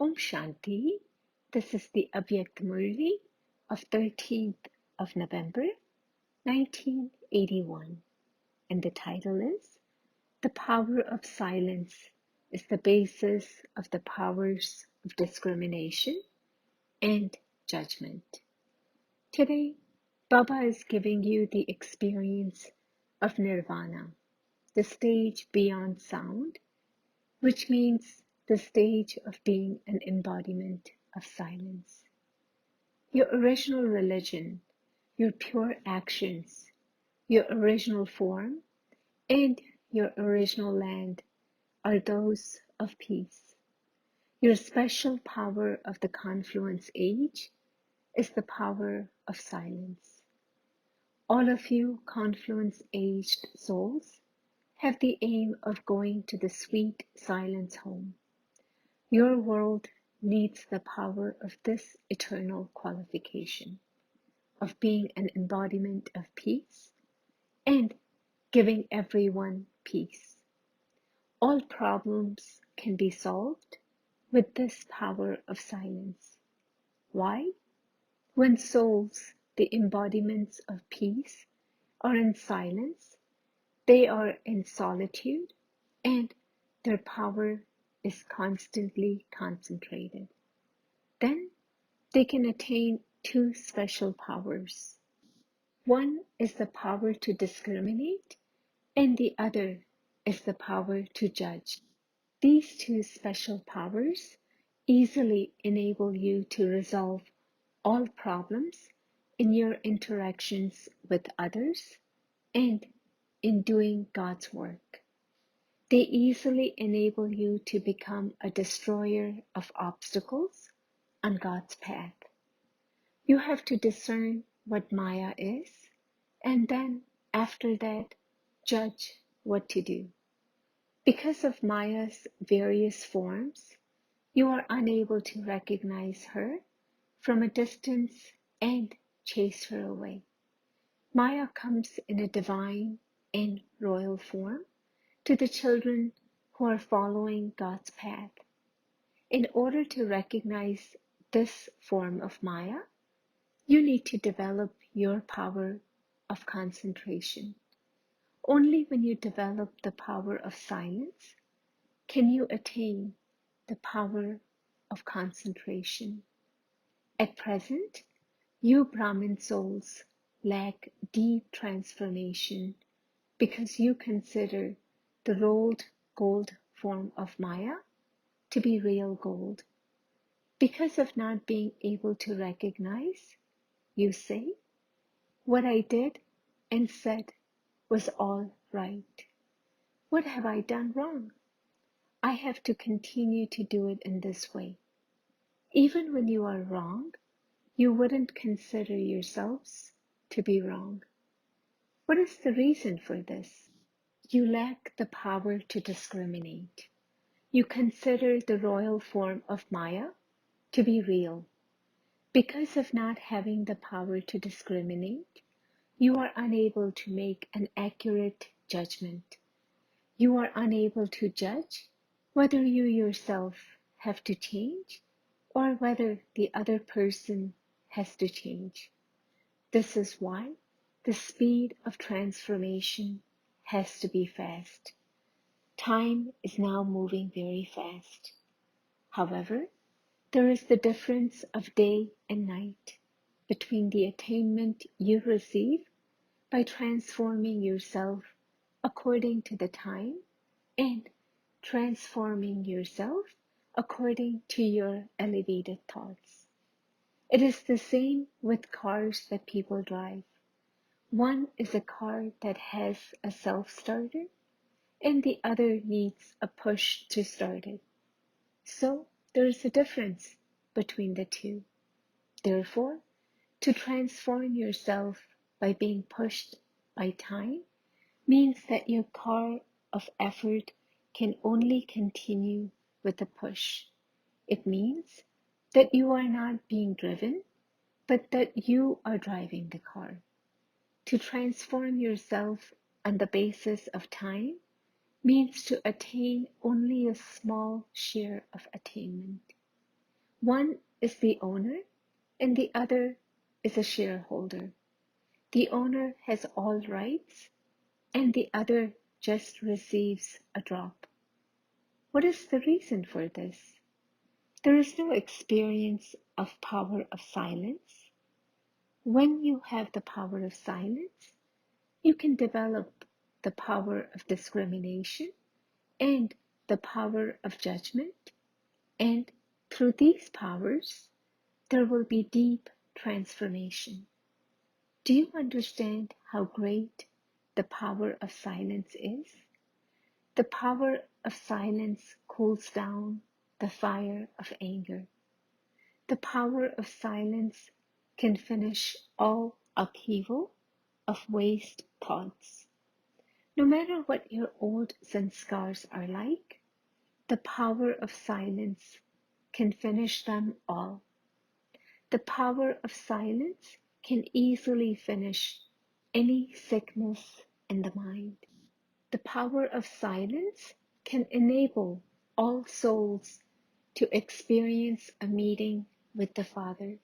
Om Shanti. This is the Avyakt Murli of 13th of November, 1981. And the title is The Power of Silence is the Basis of the Powers of Discrimination and Judgment. Today, Baba is giving you the experience of Nirvana, the stage beyond sound, which means the stage of being an embodiment of silence. Your original religion, your pure actions, your original form, and your original land are those of peace. Your special power of the confluence age is the power of silence. All of you confluence-aged souls have the aim of going to the sweet silence home. Your world needs the power of this eternal qualification, of being an embodiment of peace and giving everyone peace. All problems can be solved with this power of silence. Why? When souls, the embodiments of peace, are in silence, they are in solitude and their power is constantly concentrated. Then they can attain two special powers. One is the power to discriminate, and the other is the power to judge. These two special powers easily enable you to resolve all problems in your interactions with others and in doing God's work. They easily enable you to become a destroyer of obstacles on God's path. You have to discern what Maya is, and then after that, judge what to do. Because of Maya's various forms, you are unable to recognize her from a distance and chase her away. Maya comes in a divine and royal form to the children who are following God's path. In order to recognize this form of Maya, you need to develop your power of concentration. Only when you develop the power of silence can you attain the power of concentration. At present, you Brahmin souls lack deep transformation because you consider the rolled gold form of Maya to be real gold. Because of not being able to recognize, you say, what I did and said was all right. What have I done wrong? I have to continue to do it in this way. Even when you are wrong, you wouldn't consider yourselves to be wrong. What is the reason for this? You lack the power to discriminate. You consider the royal form of Maya to be real. Because of not having the power to discriminate, you are unable to make an accurate judgment. You are unable to judge whether you yourself have to change or whether the other person has to change. This is why the speed of transformation has to be fast. Time is now moving very fast. However, there is the difference of day and night between the attainment you receive by transforming yourself according to the time and transforming yourself according to your elevated thoughts. It is the same with cars that people drive. One is a car that has a self-starter and the other needs a push to start it. So there is a difference between the two. Therefore, to transform yourself by being pushed by time means that your car of effort can only continue with a push. It means that you are not being driven, but that you are driving the car. To transform yourself on the basis of time means to attain only a small share of attainment. One is the owner and the other is a shareholder. The owner has all rights and the other just receives a drop. What is the reason for this? There is no experience of power of silence. When you have the power of silence, you can develop the power of discrimination and the power of judgment, and through these powers, there will be deep transformation. Do you understand how great the power of silence is? The power of silence cools down the fire of anger. The power of silence can finish all upheaval of waste thoughts. No matter what your old sanskars are like, the power of silence can finish them all. The power of silence can easily finish any sickness in the mind. The power of silence can enable all souls to experience a meeting with the Father,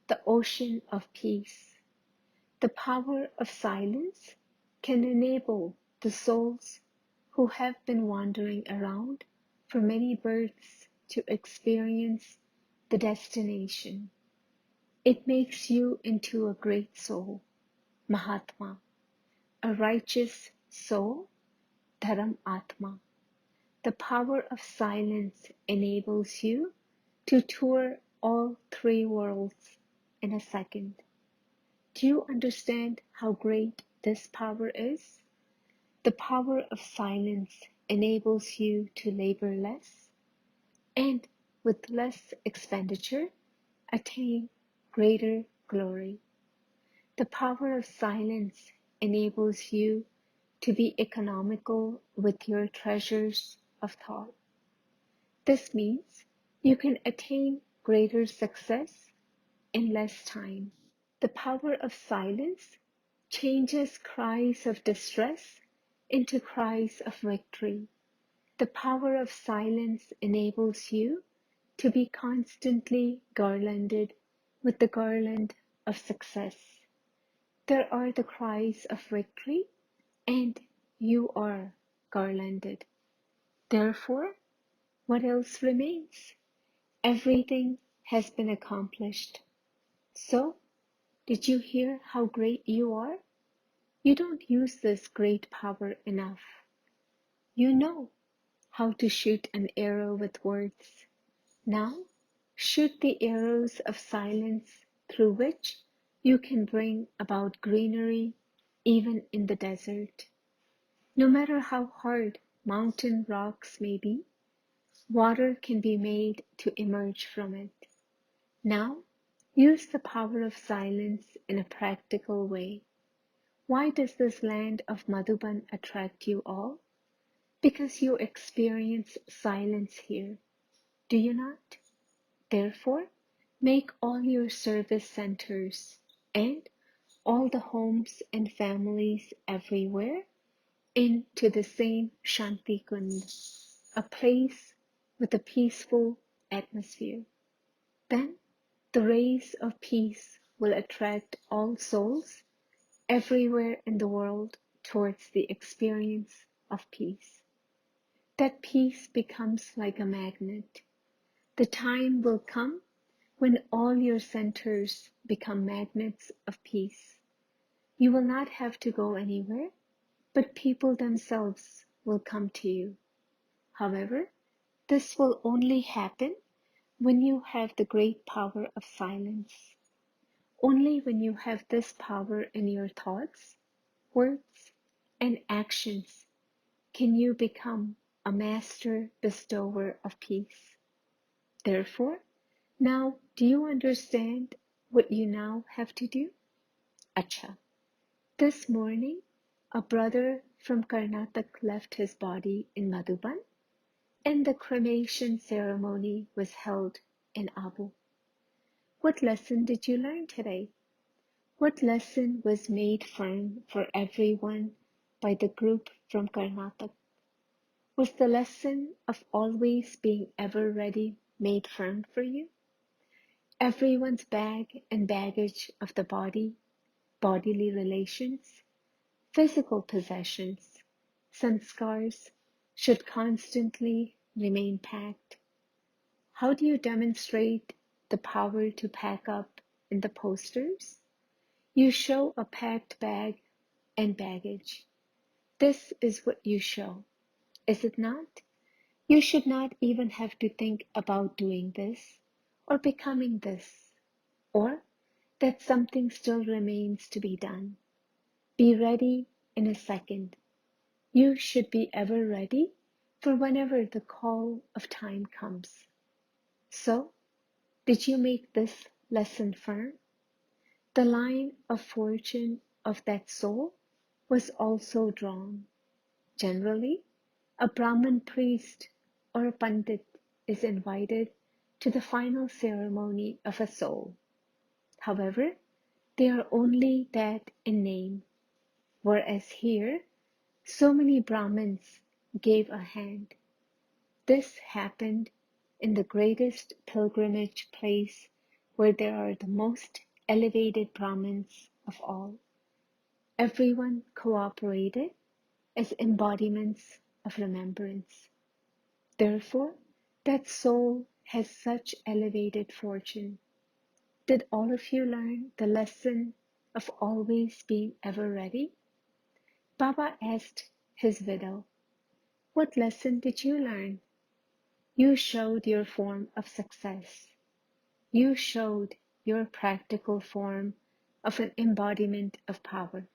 the ocean of peace. The power of silence can enable the souls who have been wandering around for many births to experience the destination. It makes you into a great soul, Mahatma, a righteous soul, Dharam Atma. The power of silence enables you to tour all three worlds in a second. Do you understand how great this power is? The power of silence enables you to labor less and with less expenditure attain greater glory. The power of silence enables you to be economical with your treasures of thought. This means you can attain greater success in less time. The power of silence changes cries of distress into cries of victory. The power of silence enables you to be constantly garlanded with the garland of success. There are the cries of victory, and you are garlanded. Therefore, what else remains? Everything has been accomplished. So, did you hear how great you are? You don't use this great power enough. You know how to shoot an arrow with words. Now, shoot the arrows of silence through which you can bring about greenery even in the desert. No matter how hard mountain rocks may be, water can be made to emerge from it. Now, use the power of silence in a practical way. Why does this land of Madhuban attract you all? Because you experience silence here, do you not? Therefore, make all your service centers and all the homes and families everywhere into the same Shanti Kund, a place with a peaceful atmosphere. Then the rays of peace will attract all souls everywhere in the world towards the experience of peace. That peace becomes like a magnet. The time will come when all your centers become magnets of peace. You will not have to go anywhere, but people themselves will come to you. However, this will only happen when you have the great power of silence. Only when you have this power in your thoughts, words, and actions can you become a master bestower of peace. Therefore, now do you understand what you now have to do? Acha. This morning, a brother from Karnataka left his body in Madhuban, and the cremation ceremony was held in Abu. What lesson did you learn today? What lesson was made firm for everyone by the group from Karnataka? Was the lesson of always being ever ready made firm for you? Everyone's bag and baggage of the body, bodily relations, physical possessions, sanskars should constantly remain packed. How do you demonstrate the power to pack up in the posters? You show a packed bag and baggage. This is what you show, is it not? You should not even have to think about doing this or becoming this, or that something still remains to be done. Be ready in a second. You should be ever ready for whenever the call of time comes. So, did you make this lesson firm? The line of fortune of that soul was also drawn. Generally, a Brahmin priest or a Pandit is invited to the final ceremony of a soul. However, they are only that in name, whereas here, so many Brahmins gave a hand. This happened in the greatest pilgrimage place where there are the most elevated Brahmins of all. Everyone cooperated as embodiments of remembrance. Therefore, that soul has such elevated fortune. Did all of you learn the lesson of always being ever ready? Baba asked his widow, "What lesson did you learn?" You showed your form of success. You showed your practical form of an embodiment of power.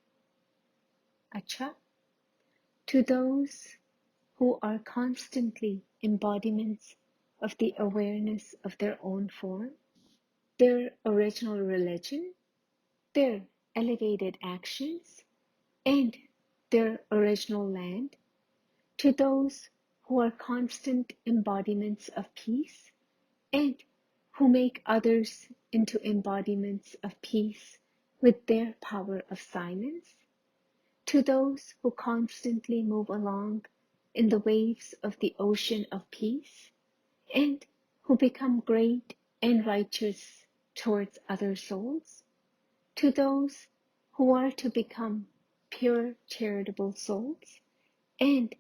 Acha, to those who are constantly embodiments of the awareness of their own form, their original religion, their elevated actions, and their original land, to those who are constant embodiments of peace and who make others into embodiments of peace with their power of silence, to those who constantly move along in the waves of the ocean of peace and who become great and righteous towards other souls, to those who are to become pure charitable souls and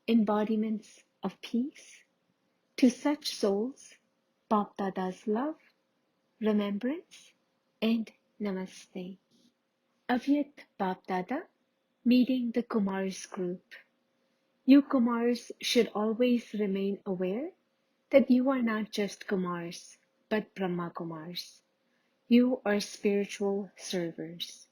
embodiments of peace, to such souls, Bap Dada's love, remembrance, and namaste. Avyakt Bap Dada meeting the Kumars group. You Kumars should always remain aware that you are not just Kumars, but Brahma Kumars. You are spiritual servers.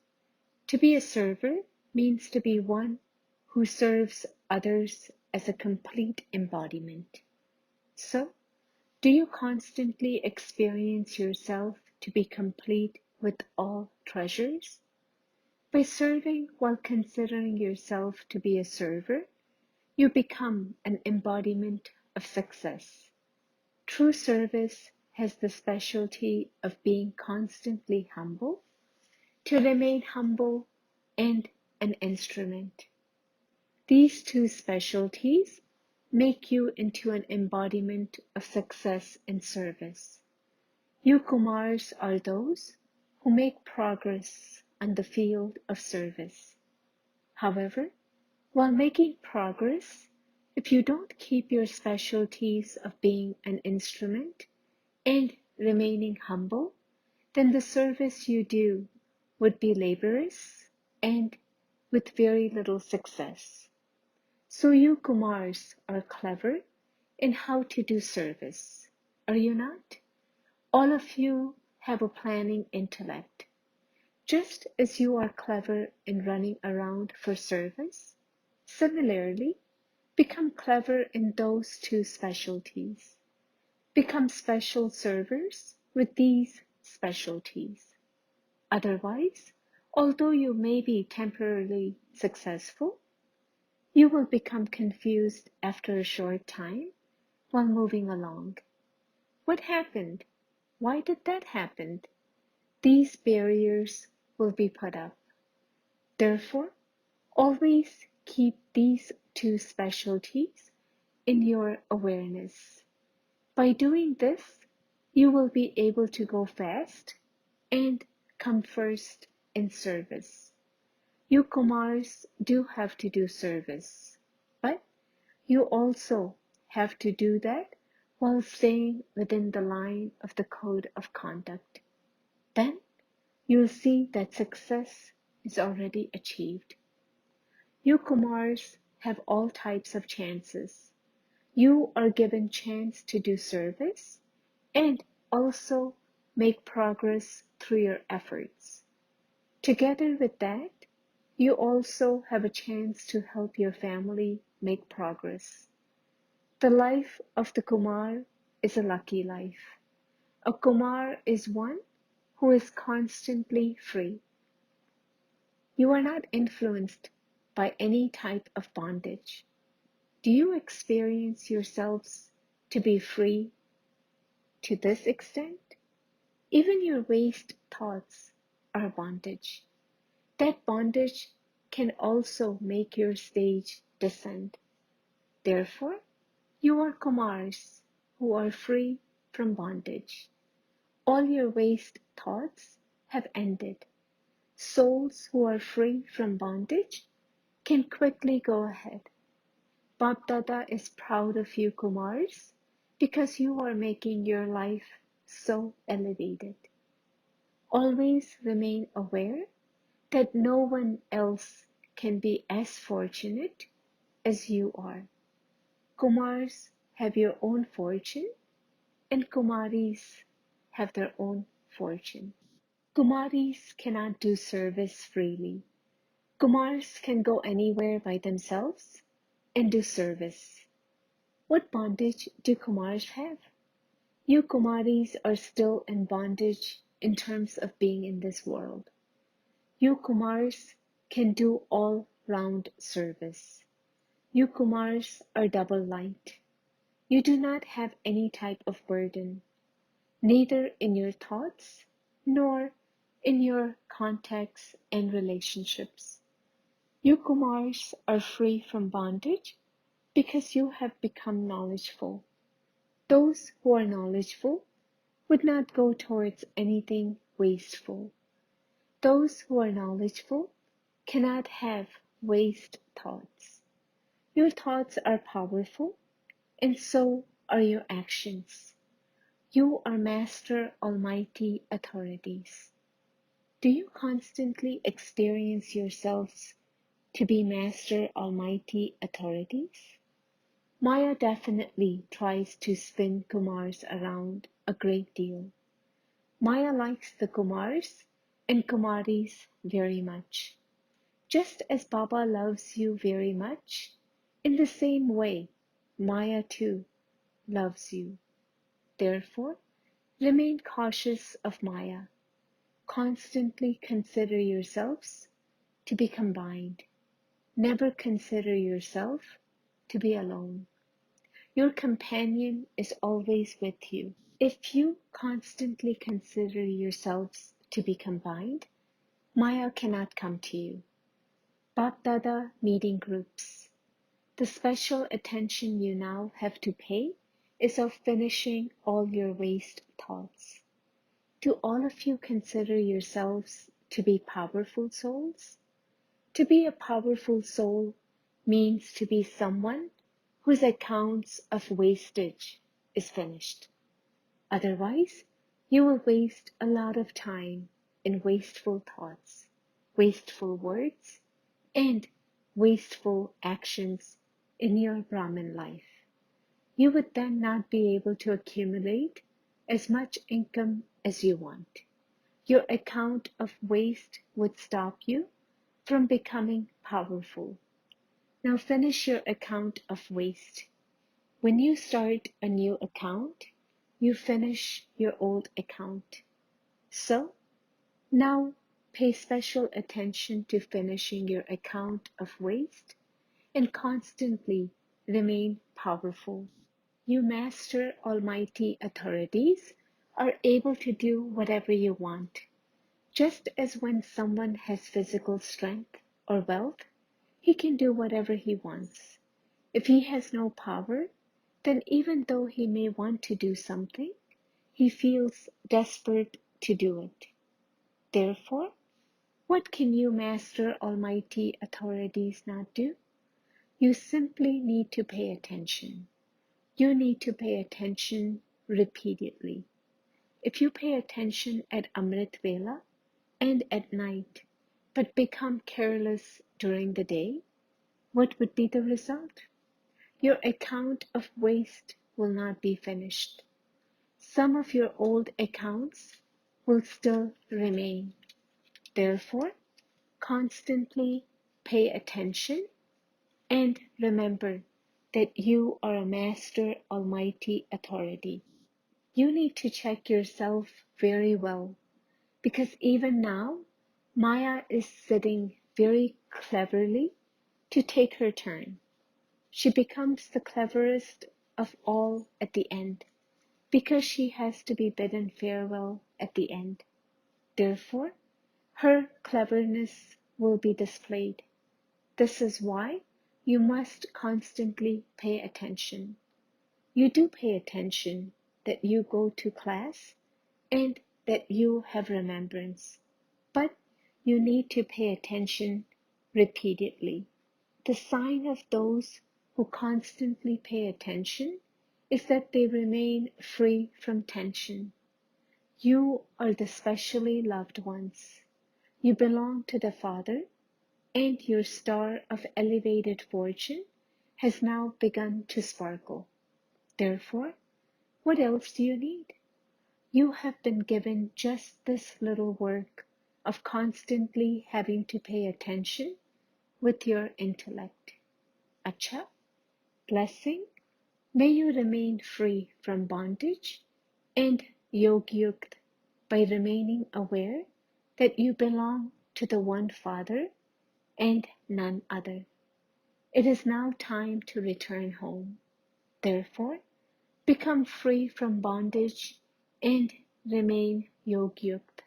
To be a server means to be one who serves others as a complete embodiment. So, do you constantly experience yourself to be complete with all treasures? By serving while considering yourself to be a server, you become an embodiment of success. True service has the specialty of being constantly humble, to remain humble and an instrument. These two specialties make you into an embodiment of success and service. You Kumars are those who make progress on the field of service. However, while making progress, if you don't keep your specialties of being an instrument and remaining humble, then the service you do would be laborious and with very little success. So you Kumars are clever in how to do service, are you not? All of you have a planning intellect. Just as you are clever in running around for service, similarly, become clever in those two specialties. Become special servers with these specialties. Otherwise, although you may be temporarily successful, you will become confused after a short time while moving along. What happened? Why did that happen? These barriers will be put up. Therefore, always keep these two specialties in your awareness. By doing this, You will be able to go fast and come first in service. You Kumars do have to do service, but you also have to do that while staying within the line of the code of conduct. Then you'll see that success is already achieved. You Kumars have all types of chances. You are given chance to do service and also make progress through your efforts. Together with that, you also have a chance to help your family make progress. The life of the Kumar is a lucky life. A Kumar is one who is constantly free. You are not influenced by any type of bondage. Do you experience yourselves to be free to this extent? Even your waste thoughts are bondage. That bondage can also make your stage descend. Therefore, you are Kumars who are free from bondage. All your waste thoughts have ended. Souls who are free from bondage can quickly go ahead. Bap Dada is proud of you, Kumars, because you are making your life so elevated. Always remain aware that no one else can be as fortunate as you are. Kumars have your own fortune, and Kumaris have their own fortune. Kumaris cannot do service freely. Kumars can go anywhere by themselves and do service. What bondage do Kumars have? You Kumaris are still in bondage in terms of being in this world. You Kumars can do all-round service. You Kumars are double light. You do not have any type of burden, neither in your thoughts nor in your contacts and relationships. You Kumars are free from bondage because you have become knowledgeful. Those who are knowledgeful would not go towards anything wasteful. Those who are knowledgeful cannot have waste thoughts. Your thoughts are powerful, and so are your actions. You are Master Almighty authorities. Do you constantly experience yourselves to be Master Almighty authorities? Maya definitely tries to spin Kumars around a great deal. Maya likes the Kumars and Kumaris very much. Just as Baba loves you very much, in the same way, Maya too loves you. Therefore, remain cautious of Maya. Constantly consider yourselves to be combined. Never consider yourself to be alone. Your companion is always with you. If you constantly consider yourselves to be combined, Maya cannot come to you. Bap Dada meeting groups. The special attention you now have to pay is of finishing all your waste thoughts. Do all of you consider yourselves to be powerful souls? To be a powerful soul means to be someone whose accounts of wastage is finished. Otherwise, you will waste a lot of time in wasteful thoughts, wasteful words, and wasteful actions in your Brahmin life. You would then not be able to accumulate as much income as you want. Your account of waste would stop you from becoming powerful. Now finish your account of waste. When you start a new account, you finish your old account. So, now pay special attention to finishing your account of waste and constantly remain powerful. You Master Almighty authorities are able to do whatever you want. Just as when someone has physical strength or wealth, he can do whatever he wants. If he has no power, then even though he may want to do something, he feels desperate to do it. Therefore, what can you Master Almighty authorities not do? You simply need to pay attention. You need to pay attention repeatedly. If you pay attention at Amrit Vela and at night, but become careless during the day, what would be the result? Your account of waste will not be finished. Some of your old accounts will still remain. Therefore, constantly pay attention and remember that you are a Master Almighty authority. You need to check yourself very well because even now, Maya is sitting very cleverly to take her turn. She becomes the cleverest of all at the end because she has to be bidden farewell at the end. Therefore, her cleverness will be displayed. This is why you must constantly pay attention. You do pay attention that you go to class and that you have remembrance, but you need to pay attention repeatedly. The sign of those who constantly pay attention is that they remain free from tension. You are the specially loved ones. You belong to the Father, and your star of elevated fortune has now begun to sparkle. Therefore, what else do you need? You have been given just this little work of constantly having to pay attention with your intellect. Acha, blessing, may you remain free from bondage and yogyukt by remaining aware that you belong to the one Father and none other. It is now time to return home. Therefore, become free from bondage and remain yogyukt.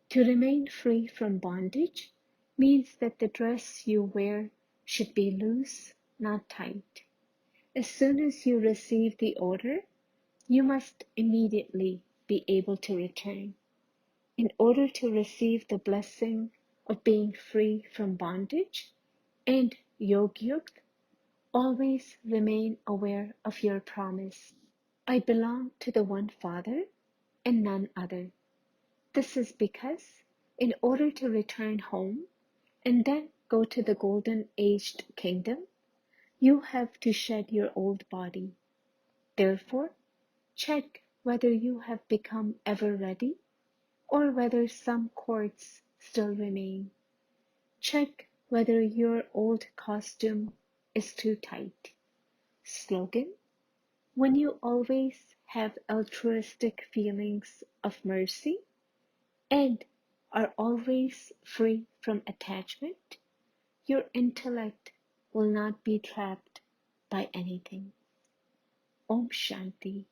To remain free from bondage means that the dress you wear should be loose, not tight. As soon as you receive the order, you must immediately be able to return. In order to receive the blessing of being free from bondage and yogyukt, always remain aware of your promise. I belong to the one Father and none other. This is because, in order to return home and then go to the golden aged kingdom, you have to shed your old body. Therefore, check whether you have become ever ready or whether some cords still remain. Check whether your old costume is too tight. Slogan: when you always have altruistic feelings of mercy and are always free from attachment, your intellect will not be trapped by anything. Om Shanti.